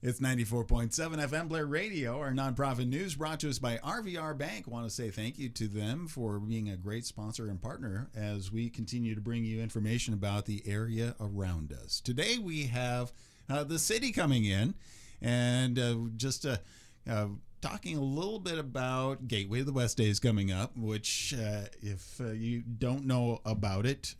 It's 94.7 FM Blair Radio, our nonprofit news brought to us by RVR Bank. Want to say thank you to them for being a great sponsor and partner as we continue to bring you information about the area around us. Today we have the city coming in and talking a little bit about Gateway of the West Days coming up, which if you don't know about it,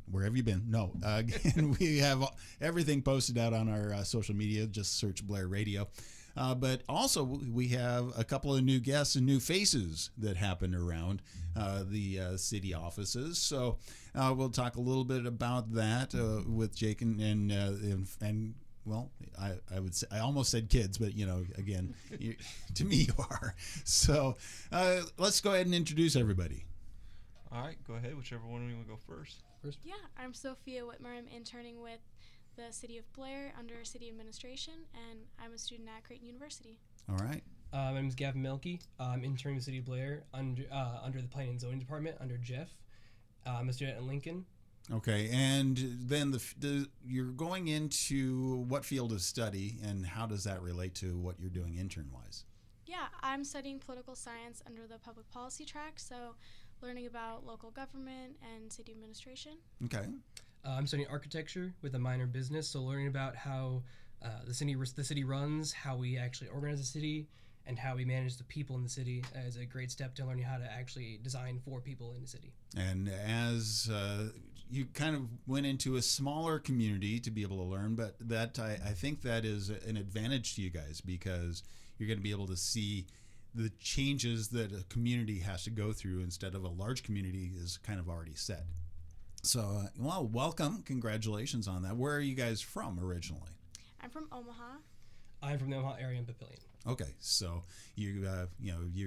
where have you been? No. Again, we have everything posted out on our social media. Just search Blair Radio. But also we have a couple of new guests and new faces that happen around the city offices. So we'll talk a little bit about that with Jake and well, I would say, I almost said kids, but again, to me you are. So let's go ahead and introduce everybody. All right, go ahead. Whichever one you want to go first. Yeah, I'm Sophia Whitmer. I'm interning with the City of Blair under City Administration, and I'm a student at Creighton University. All right. My name is Gavin Mielke. I'm interning with City of Blair under the Planning and Zoning Department under Jeff. I'm a student at Lincoln. Okay, and then you're going into what field of study, and how does that relate to what you're doing intern-wise? Yeah, I'm studying political science under the public policy track, so learning about local government and city administration. Okay. I'm studying architecture with a minor in business, so learning about how the city runs, how we actually organize the city, and how we manage the people in the city is a great step to learning how to actually design for people in the city. And as you kind of went into a smaller community to be able to learn, but that I think that is an advantage to you guys because you're going to be able to see the changes that a community has to go through instead of a large community is kind of already set. So, well, welcome. Congratulations on that. Where are you guys from originally? I'm from Omaha. I'm from the Omaha area in Papillion. Okay, so you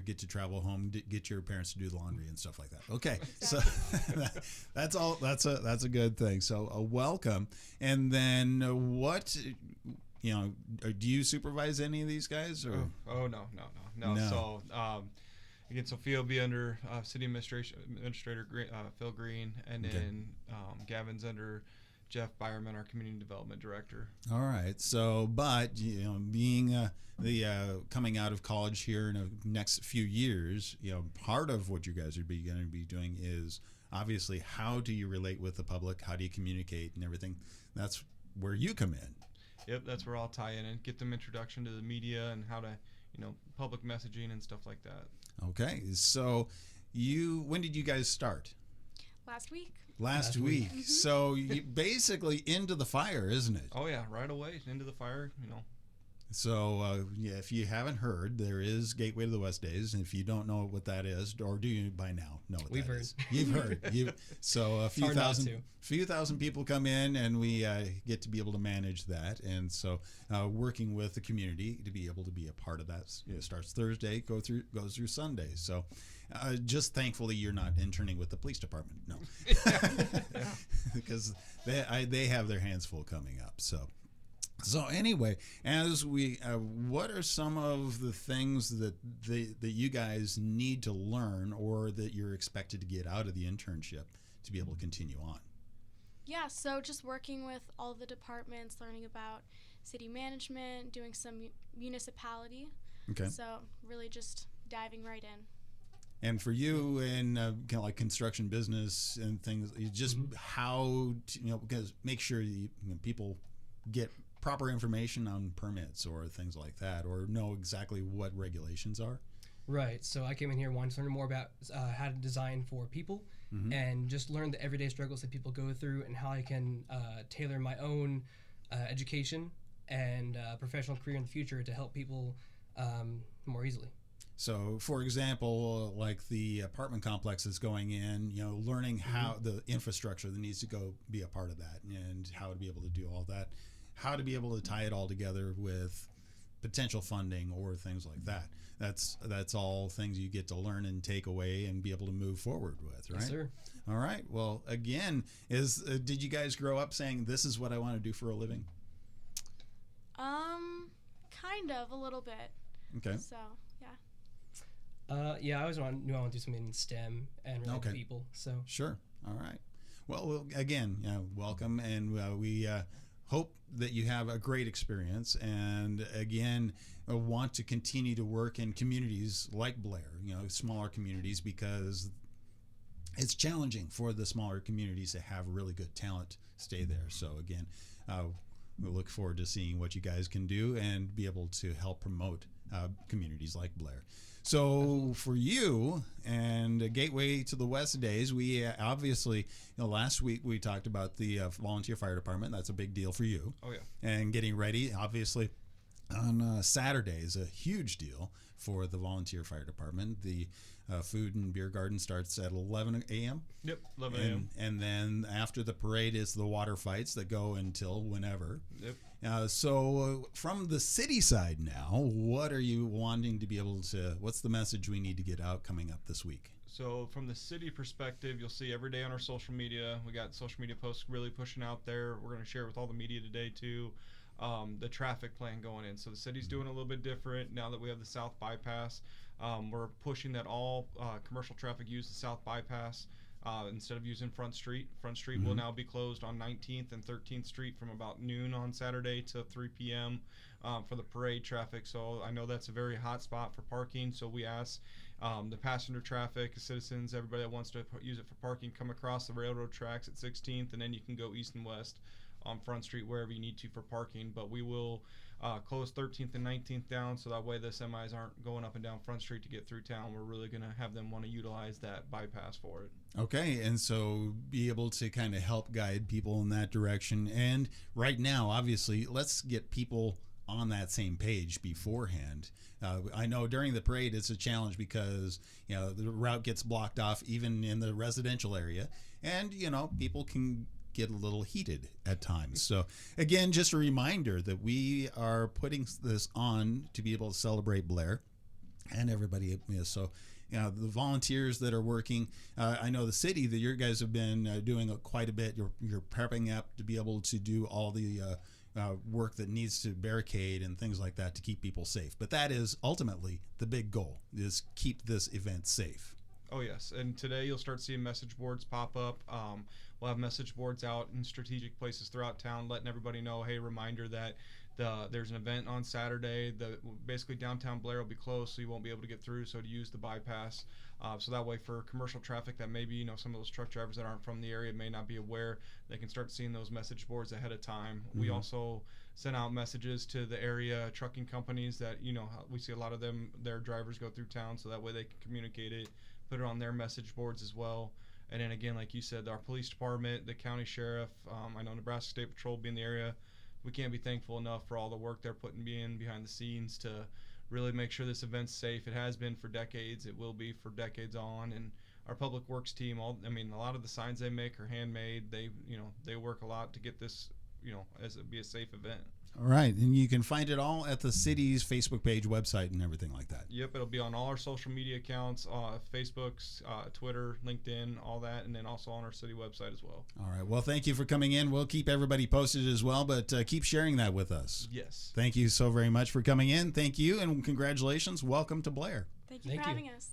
get to travel home, get your parents to do the laundry and stuff like that. Okay, Exactly. So that's all. That's a good thing. So welcome. And then what? Do you supervise any of these guys? Or? Oh no. So again, Sophia will be under City Administrator Phil Green, and then Gavin's under Jeff Byerman, our Community Development Director. All right. So, but being the coming out of college here in the next few years, part of what you guys are going to be doing is obviously how do you relate with the public? How do you communicate and everything? That's where you come in. Yep, that's where I'll tie in and get them introduction to the media and how to, public messaging and stuff like that. Okay. So, when did you guys start? Last week. Last week. Mm-hmm. So you basically into the fire, isn't it? Oh yeah, right away into the fire. So if you haven't heard, there is Gateway to the West Days, and if you don't know what that is, or do you by now know what We've that heard. is? You've heard. So a few thousand people come in, and we get to be able to manage that, and so working with the community to be able to be a part of that. It starts Thursday, goes through Sunday. So just thankfully you're not interning with the police department, no, because they have their hands full coming up. So anyway, as we, what are some of the things that you guys need to learn or that you're expected to get out of the internship to be able to continue on? Yeah, so just working with all the departments, learning about city management, doing some municipality. Okay. So really just diving right in. And for you in kind of like construction business and things, just how to, because make sure people get proper information on permits or things like that, or know exactly what regulations are. Right. So I came in here wanting to learn more about how to design for people and just learn the everyday struggles that people go through and how I can tailor my own education and professional career in the future to help people more easily. So, for example, like the apartment complex is going in, learning how the infrastructure that needs to go be a part of that and how to be able to do all that, how to be able to tie it all together with potential funding or things like that. That's all things you get to learn and take away and be able to move forward with, right? Yes, sir. All right. Well, again, did you guys grow up saying this is what I want to do for a living? Kind of, a little bit. Okay. So, yeah, I always knew I wanted to do something in STEM and relate to people. So sure. All right. Well, again, welcome, and we hope that you have a great experience, and again, want to continue to work in communities like Blair, smaller communities, because it's challenging for the smaller communities to have really good talent stay there. So again, we look forward to seeing what you guys can do and be able to help promote communities like Blair. So for you and Gateway to the West Days, we obviously, last week we talked about the volunteer fire department. That's a big deal for you. Oh, yeah. And getting ready, obviously, on Saturday is a huge deal for the volunteer fire department. The food and beer garden starts at 11 a.m. Yep, 11 a.m. And then after the parade is the water fights that go until whenever. Yep. So from the city side now, what are you wanting to be able to, what's the message we need to get out coming up this week? So from the city perspective, you'll see every day on our social media, we got social media posts really pushing out there. We're going to share it with all the media today too. The traffic plan going in. So the city's doing a little bit different now that we have the South Bypass. We're pushing that all commercial traffic use the South Bypass instead of using Front Street. Front Street will now be closed on 19th and 13th Street from about noon on Saturday to 3 p.m. For the parade traffic. So I know that's a very hot spot for parking. So we ask the passenger traffic, citizens, everybody that wants to use it for parking, come across the railroad tracks at 16th, and then you can go east and west on Front Street wherever you need to for parking. But we will close 13th and 19th down, so that way the semis aren't going up and down Front Street to get through town. We're really going to have them want to utilize that bypass for it. Okay, and so be able to kind of help guide people in that direction. And right now, obviously, let's get people on that same page beforehand. I know during the parade it's a challenge because the route gets blocked off even in the residential area, and people can get a little heated at times. So again, just a reminder that we are putting this on to be able to celebrate Blair and everybody. So the volunteers that are working, I know the city that you guys have been doing quite a bit. You're prepping up to be able to do all the work that needs to barricade and things like that to keep people safe. But that is ultimately the big goal, is keep this event safe. Oh, yes. And today you'll start seeing message boards pop up. We'll have message boards out in strategic places throughout town letting everybody know, hey, reminder that there's an event on Saturday. Basically downtown Blair will be closed, so you won't be able to get through, so to use the bypass. So that way for commercial traffic that maybe some of those truck drivers that aren't from the area may not be aware, they can start seeing those message boards ahead of time. We also send out messages to the area trucking companies that we see a lot of their drivers go through town, so that way they can communicate it, put it on their message boards as well. And then again, like you said, our police department, the county sheriff, I know Nebraska State Patrol being the area, we can't be thankful enough for all the work they're putting behind the scenes to really make sure this event's safe. It has been for decades. It will be for decades on. And our public works team, a lot of the signs they make are handmade. They work a lot to get this, as it be a safe event. All right, and you can find it all at the city's Facebook page, website, and everything like that. Yep, it'll be on all our social media accounts, Facebook's, Twitter, LinkedIn, all that, and then also on our city website as well. All right, well, thank you for coming in. We'll keep everybody posted as well, but keep sharing that with us. Yes. Thank you so very much for coming in. Thank you, and congratulations. Welcome to Blair. Thank you for having us.